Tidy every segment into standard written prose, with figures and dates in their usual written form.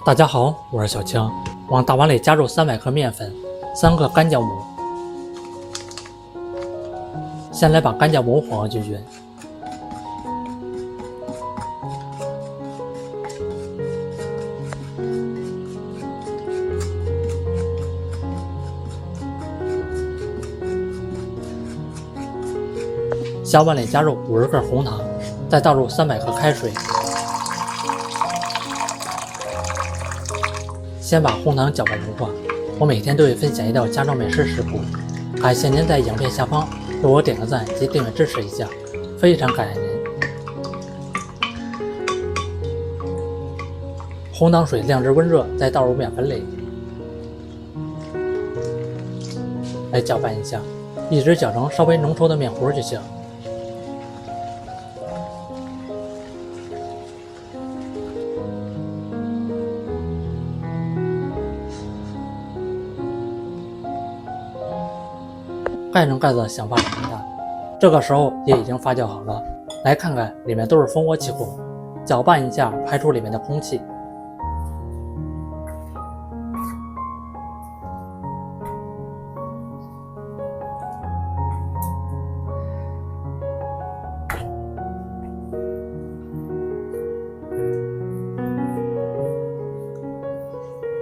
大家好，我是小强。往大碗里加入300克面粉，3克干酵母。先来把干酵母混合均匀。下碗里加入50克红糖，再倒入300克开水。先把红糖搅拌融化。我每天都会分享一道家常美食食谱，感谢您在影片下方为我点个赞及订阅支持一下，非常感谢您。红糖水晾至温热，再倒入面粉里，来搅拌一下，一直搅成稍微浓稠的面糊就行。盖上盖子，想法很大。这个时候也已经发酵好了，来看看里面都是蜂窝气孔，搅拌一下，排出里面的空气。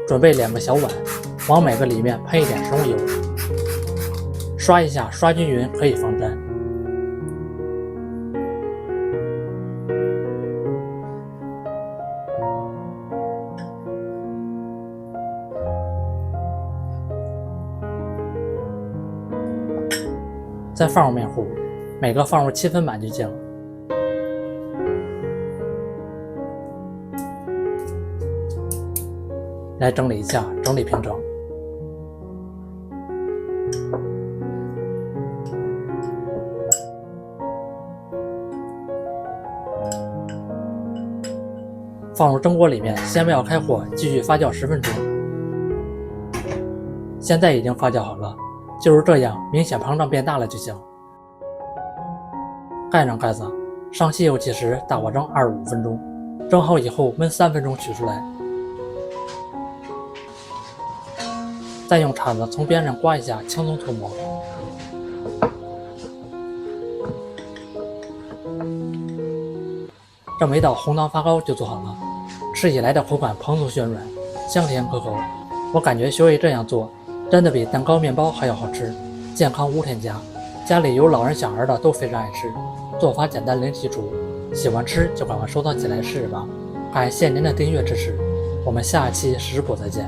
准备2个小碗，往每个里面喷一点食用油。刷一下，刷均匀，可以防粘。再放入面糊，每个放入7分满就行。来整理一下，整理平整。放入蒸锅里面，先不要开火，继续发酵10分钟。现在已经发酵好了，就是这样，明显膨胀变大了就行。盖上盖子，上吸油漆时大火蒸25分钟，蒸好以后焖3分钟取出来。再用铲子从边上刮一下，轻松涂抹。这么一道红糖发糕就做好了，吃起来的口感蓬松暄软，香甜可口。我感觉学会这样做，真的比蛋糕、面包还要好吃，健康无添加。家里有老人小孩的都非常爱吃，做法简单零基础，喜欢吃就赶快收藏起来试试吧。感谢您的订阅支持，我们下期食谱再见。